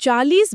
$40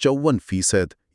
54%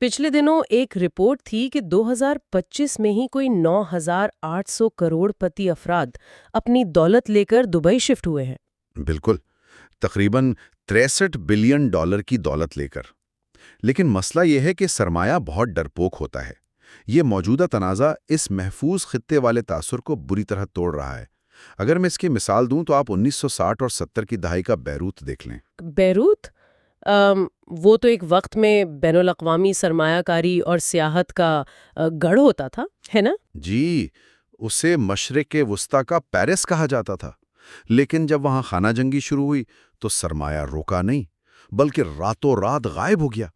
پچھلے دنوں ایک رپورٹ تھی کہ 2025 میں ہی کوئی 9,800 کروڑ پتی افراد اپنی دولت لے کر دبئی شفٹ ہوئے ہیں۔ بالکل، تقریباً 63 بلین ڈالر کی دولت لے کر۔ لیکن مسئلہ یہ ہے کہ سرمایہ بہت ڈرپوک ہوتا ہے۔ یہ موجودہ تنازع اس محفوظ خطے والے تاثر کو بری طرح توڑ رہا ہے۔ اگر میں اس کی مثال دوں تو آپ 1960 اور 70 کی دہائی کا بیروت دیکھ لیں۔ بیروت؟ وہ تو ایک وقت میں بین الاقوامی سرمایہ کاری اور سیاحت کا گڑھ ہوتا تھا، ہے نا؟ جی، اسے مشرق وسطیٰ کا پیرس کہا جاتا تھا۔ لیکن جب وہاں خانہ جنگی شروع ہوئی تو سرمایہ روکا نہیں، بلکہ راتوں رات غائب ہو گیا۔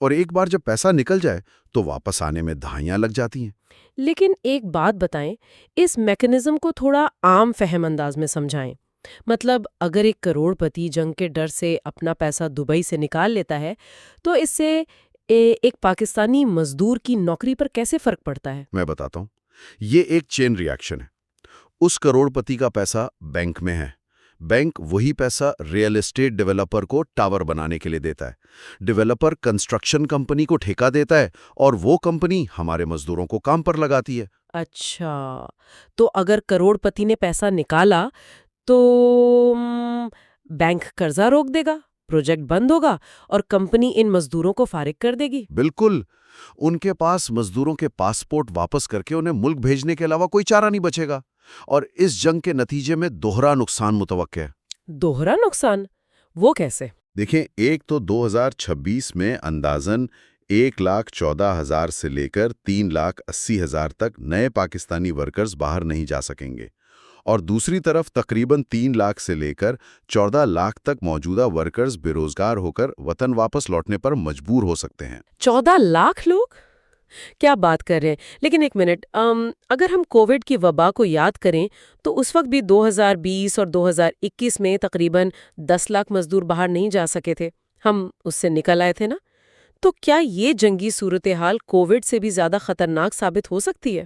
اور ایک بار جب پیسہ نکل جائے تو واپس آنے میں دہائیاں لگ جاتی ہیں۔ لیکن ایک بات بتائیں، اس میکنزم کو تھوڑا عام فہم انداز میں سمجھائیں۔ مطلب اگر ایک کروڑ پتی جنگ کے ڈر سے اپنا پیسہ دبئی سے نکال لیتا ہے تو اس سے ایک پاکستانی مزدور کی نوکری پر کیسے فرق پڑتا ہے؟ میں بتاتا ہوں، یہ ایک چین ریاکشن ہے۔ اس کروڑ پتی کا پیسہ بینک میں ہے، بینک وہی پیسہ ریئل اسٹیٹ ڈیولپر کو ٹاور بنانے کے لیے دیتا ہے، ڈیولپر کنسٹرکشن کمپنی کو ٹھیکہ دیتا ہے اور وہ کمپنی ہمارے مزدوروں کو کام پر لگاتی ہے۔ اچھا، تو اگر کروڑ پتی نے پیسہ نکالا تو بینک قرضہ روک دے گا، پروجیکٹ بند ہوگا اور کمپنی ان مزدوروں کو فارغ کر دے گی۔ بالکل، ان کے پاس مزدوروں کے پاسپورٹ واپس کر کے انہیں ملک بھیجنے کے علاوہ کوئی چارہ نہیں بچے گا، اور اس جنگ کے نتیجے میں دوہرا نقصان متوقع ہے۔ دوہرا نقصان؟ وہ کیسے؟ دیکھیں، ایک تو 2026 میں اندازاً 1,14,000 سے لے کر 3,80,000 تک نئے پاکستانی ورکرز باہر نہیں جا سکیں گے، اور دوسری طرف تقریباً 3 لاکھ سے لے کر 14 لاکھ تک موجودہ ورکرز بے روزگار ہو کر وطن واپس لوٹنے پر مجبور ہو سکتے ہیں۔ 14 لاکھ لوگ؟ کیا بات کر رہے ہیں! لیکن ایک منٹ، اگر ہم کووڈ کی وبا کو یاد کریں تو اس وقت بھی 2020 اور 2021 میں تقریباً 10 لاکھ مزدور باہر نہیں جا سکے تھے، ہم اس سے نکل آئے تھے نا؟ تو کیا یہ جنگی صورتحال کووڈ سے بھی زیادہ خطرناک ثابت ہو سکتی ہے؟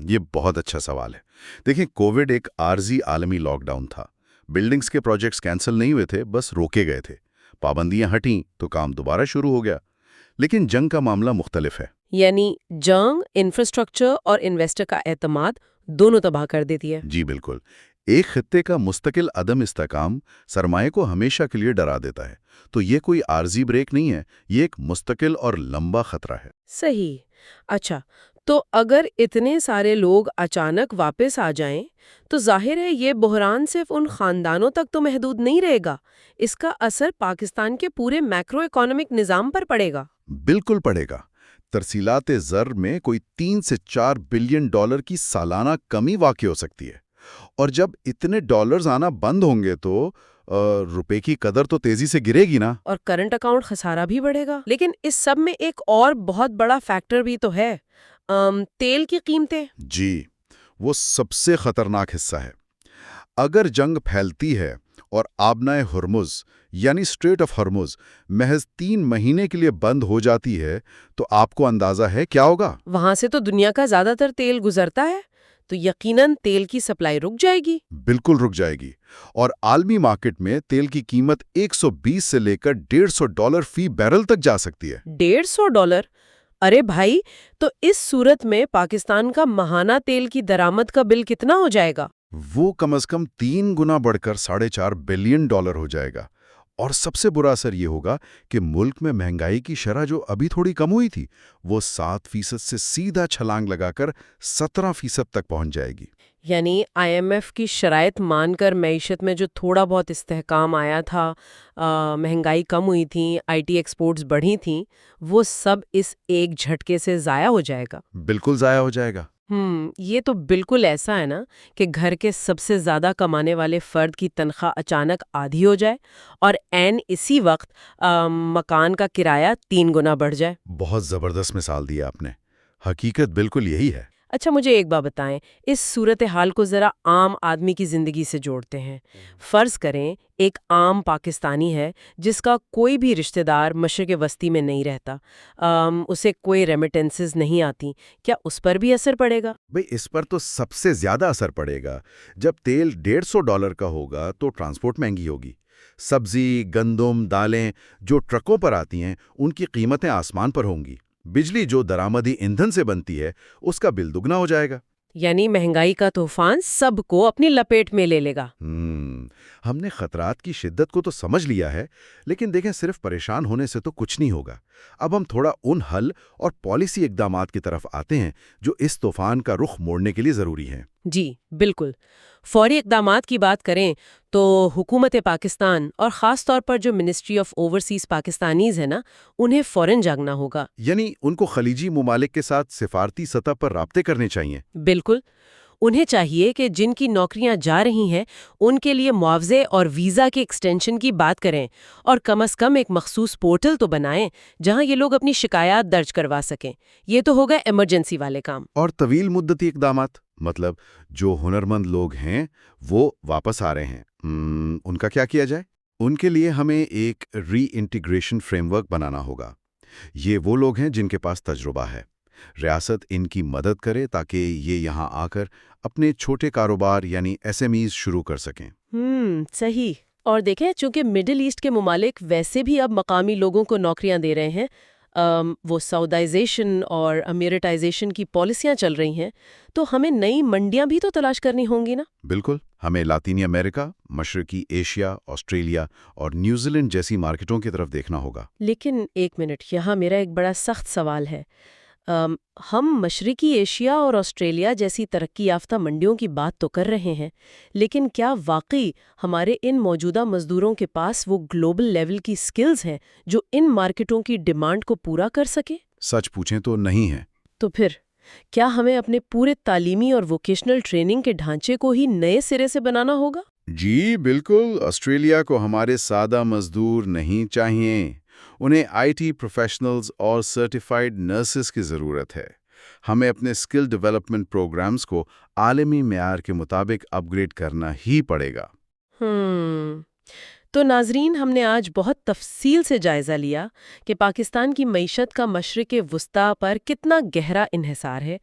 یہ بہت اچھا سوال ہے۔ دیکھیں، کووڈ ایک عارضی عالمی لاک ڈاؤن تھا۔ بلڈنگز کے پروجیکٹس کینسل نہیں ہوئے تھے، بس روکے گئے تھے۔ پابندیاں ہٹیں تو کام دوبارہ شروع ہو گیا۔ لیکن جنگ کا معاملہ مختلف ہے۔ یعنی جنگ انفراسٹرکچر اور انویسٹر کا اعتماد دونوں تباہ کر دیتی ہے۔ جی بالکل، ایک خطے کا مستقل عدم استحکام سرمایہ کو ہمیشہ کے لیے ڈرا دیتا ہے۔ تو یہ کوئی عارضی بریک نہیں ہے، یہ ایک مستقل اور لمبا خطرہ ہے۔ صحیح۔ اچھا، تو اگر اتنے سارے لوگ اچانک واپس آ جائیں تو ظاہر ہے یہ بحران صرف ان خاندانوں تک تو محدود نہیں رہے گا، اس کا اثر پاکستان کے پورے میکرو اکانومک نظام پر پڑے گا۔ بالکل پڑے گا۔ ترسیلات زر میں کوئی 3 سے 4 بلین ڈالر کی سالانہ کمی واقع ہو سکتی ہے، اور جب اتنے ڈالرز آنا بند ہوں گے تو روپے کی قدر تو تیزی سے گرے گی نا، اور کرنٹ اکاؤنٹ خسارہ بھی بڑھے گا۔ لیکن اس سب میں ایک اور بہت بڑا فیکٹر بھی تو ہے، تیل کی قیمتیں۔ جی، وہ سب سے خطرناک حصہ ہے۔ اگر جنگ پھیلتی ہے اور آبنائے ہرمز یعنی اسٹریٹ آف ہرمز محض 3 مہینے کے لیے بند ہو جاتی ہے تو آپ کو اندازہ ہے کیا ہوگا؟ وہاں سے تو دنیا کا زیادہ تر تیل گزرتا ہے، تو یقیناً تیل کی سپلائی رک جائے گی۔ بالکل رک جائے گی، اور عالمی مارکیٹ میں تیل کی قیمت 120 سے لے کر $150 فی بیرل تک جا سکتی ہے۔ $150؟ ارے بھائی، تو اس صورت میں پاکستان کا ماہانہ تیل کی درآمد کا بل کتنا ہو جائے گا؟ وہ کم از کم 3 گنا بڑھ کر $4.5 بلین ہو جائے گا۔ اور سب سے برا اثر یہ ہوگا کہ ملک میں مہنگائی کی شرح جو ابھی تھوڑی کم ہوئی تھی وہ 7% سے سیدھا چھلانگ لگا کر 17% تک پہنچ جائے گی۔ یعنی IMF کی شرائط مان کر معیشت میں جو تھوڑا بہت استحکام آیا تھا، مہنگائی کم ہوئی تھی، IT ایکسپورٹس بڑھی تھیں، وہ سب اس ایک جھٹکے سے ضائع ہو جائے گا۔ بالکل ضائع ہو جائے گا۔ یہ تو بالکل ایسا ہے نا کہ گھر کے سب سے زیادہ کمانے والے فرد کی تنخواہ اچانک آدھی ہو جائے اور عین اسی وقت مکان کا کرایہ 3 گنا بڑھ جائے۔ بہت زبردست مثال دی آپ نے، حقیقت بالکل یہی ہے۔ اچھا، مجھے ایک بات بتائیں، اس صورتحال کو ذرا عام آدمی کی زندگی سے جوڑتے ہیں۔ فرض کریں ایک عام پاکستانی ہے جس کا کوئی بھی رشتہ دار مشرق وسطی میں نہیں رہتا، اسے کوئی ریمیٹنسز نہیں آتی، کیا اس پر بھی اثر پڑے گا؟ بھئی، اس پر تو سب سے زیادہ اثر پڑے گا۔ جب تیل $150 کا ہوگا تو ٹرانسپورٹ مہنگی ہوگی، سبزی، گندم، دالیں جو ٹرکوں پر آتی ہیں ان کی قیمتیں آسمان پر ہوں گی۔ بجلی جو درآمدی ایندھن سے بنتی ہے اس کا بل دگنا ہو جائے گا۔ یعنی مہنگائی کا طوفان سب کو اپنی لپیٹ میں لے لے گا۔ ہم نے خطرات کی شدت کو تو سمجھ لیا ہے، لیکن دیکھیں صرف پریشان ہونے سے تو کچھ نہیں ہوگا۔ اب ہم تھوڑا ان حل اور پالیسی اقدامات کی طرف آتے ہیں جو اس طوفان کا رخ موڑنے کے لیے ضروری ہیں۔ جی بالکل، فوری اقدامات کی بات کریں تو حکومت پاکستان اور خاص طور پر جو منسٹری آف اوورسیز پاکستانیز ہے نا، انہیں فوراً جاگنا ہوگا۔ یعنی ان کو خلیجی ممالک کے ساتھ سفارتی سطح پر رابطے کرنے چاہیے۔ بالکل، انہیں چاہیے کہ جن کی نوکریاں جا رہی ہیں ان کے لیے معاوضے اور ویزا کے ایکسٹینشن کی بات کریں، اور کم از کم ایک مخصوص پورٹل تو بنائیں جہاں یہ لوگ اپنی شکایات درج کروا سکیں۔ یہ تو ہوگا ایمرجنسی والے کام۔ اور طویل مدتی اقدامات، مطلب جو ہنرمند لوگ ہیں وہ واپس آ رہے ہیں، ان کا کیا جائے؟ ان کے لیے ہمیں ایک ری انٹیگریشن فریم ورک بنانا ہوگا۔ یہ وہ لوگ ہیں جن کے پاس تجربہ ہے۔ ریاست ان کی مدد کرے تاکہ یہ یہاں آ کر اپنے چھوٹے کاروبار یعنی ایس ایم ایز شروع کر سکیں۔ صحیح۔ اور دیکھیں، چونکہ مڈل ایسٹ کے ممالک ویسے بھی اب مقامی لوگوں کو نوکریاں دے رہے ہیں، وہ سعودائزیشن اور امیرٹائزیشن کی پالیسیاں چل رہی ہیں، تو ہمیں نئی منڈیاں بھی تو تلاش کرنی ہوں گی نا؟ بالکل، ہمیں لاطینی امریکہ، مشرقی ایشیا، آسٹریلیا اور نیوزی لینڈ جیسی مارکیٹوں کی طرف دیکھنا ہوگا۔ لیکن ایک منٹ، یہاں میرا ایک بڑا سخت سوال ہے۔ ہم مشرقی ایشیا اور آسٹریلیا جیسی ترقی یافتہ منڈیوں کی بات تو کر رہے ہیں، لیکن کیا واقعی ہمارے ان موجودہ مزدوروں کے پاس وہ گلوبل لیول کی سکلز ہیں جو ان مارکیٹوں کی ڈیمانڈ کو پورا کر سکے؟ سچ پوچھیں تو نہیں ہے۔ تو پھر کیا ہمیں اپنے پورے تعلیمی اور ووکیشنل ٹریننگ کے ڈھانچے کو ہی نئے سرے سے بنانا ہوگا؟ جی بالکل، آسٹریلیا کو ہمارے سادہ مزدور نہیں چاہیے، انہیں آئی ٹی پروفیشنلز اور سرٹیفائیڈ نرسز کی ضرورت ہے۔ ہمیں اپنے اسکل ڈیولپمنٹ پروگرامز کو عالمی معیار کے مطابق اپ گریڈ کرنا ہی پڑے گا۔ تو ناظرین، ہم نے آج بہت تفصیل سے جائزہ لیا کہ پاکستان کی معیشت کا مشرق وسطیٰ پر کتنا گہرا انحصار ہے،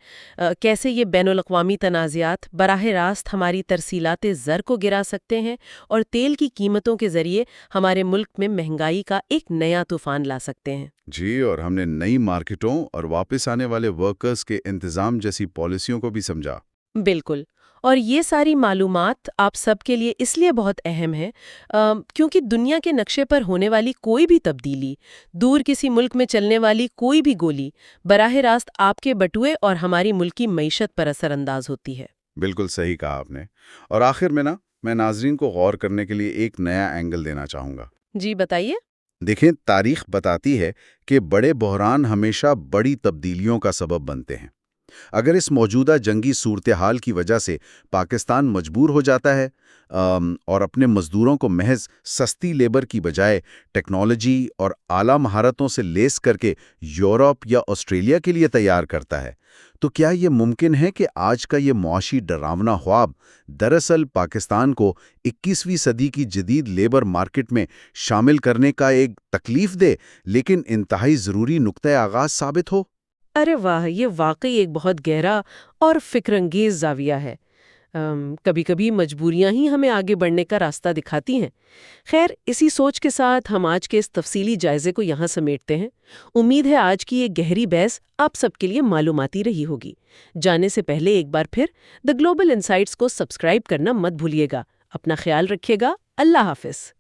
کیسے یہ بین الاقوامی تنازعات براہ راست ہماری ترسیلات زر کو گرا سکتے ہیں اور تیل کی قیمتوں کے ذریعے ہمارے ملک میں مہنگائی کا ایک نیا طوفان لا سکتے ہیں۔ جی، اور ہم نے نئی مارکیٹوں اور واپس آنے والے ورکرز کے انتظام جیسی پالیسیوں کو بھی سمجھا۔ بالکل، اور یہ ساری معلومات آپ سب کے لیے اس لیے بہت اہم ہے کیونکہ دنیا کے نقشے پر ہونے والی کوئی بھی تبدیلی، دور کسی ملک میں چلنے والی کوئی بھی گولی، براہ راست آپ کے بٹوئے اور ہماری ملکی معیشت پر اثر انداز ہوتی ہے۔ بالکل صحیح کہا آپ نے۔ اور آخر میں میں ناظرین کو غور کرنے کے لیے ایک نیا اینگل دینا چاہوں گا۔ جی بتائیے۔ دیکھیں، تاریخ بتاتی ہے کہ بڑے بحران ہمیشہ بڑی تبدیلیوں کا سبب بنتے ہیں۔ اگر اس موجودہ جنگی صورتحال کی وجہ سے پاکستان مجبور ہو جاتا ہے اور اپنے مزدوروں کو محض سستی لیبر کی بجائے ٹیکنالوجی اور اعلیٰ مہارتوں سے لیس کر کے یورپ یا آسٹریلیا کے لیے تیار کرتا ہے، تو کیا یہ ممکن ہے کہ آج کا یہ معاشی ڈراونا خواب دراصل پاکستان کو 21ویں صدی کی جدید لیبر مارکیٹ میں شامل کرنے کا ایک تکلیف دہ لیکن انتہائی ضروری نقطۂ آغاز ثابت ہو؟ ارے واہ، یہ واقعی ایک بہت گہرا اور فکر انگیز زاویہ ہے۔ کبھی کبھی مجبوریاں ہی ہمیں آگے بڑھنے کا راستہ دکھاتی ہیں۔ خیر، اسی سوچ کے ساتھ ہم آج کے اس تفصیلی جائزے کو یہاں سمیٹتے ہیں۔ امید ہے آج کی یہ گہری بحث آپ سب کے لیے معلوماتی رہی ہوگی۔ جانے سے پہلے ایک بار پھر دی گلوبل انسائٹس کو سبسکرائب کرنا مت بھولیے گا۔ اپنا خیال رکھیے گا۔ اللہ حافظ۔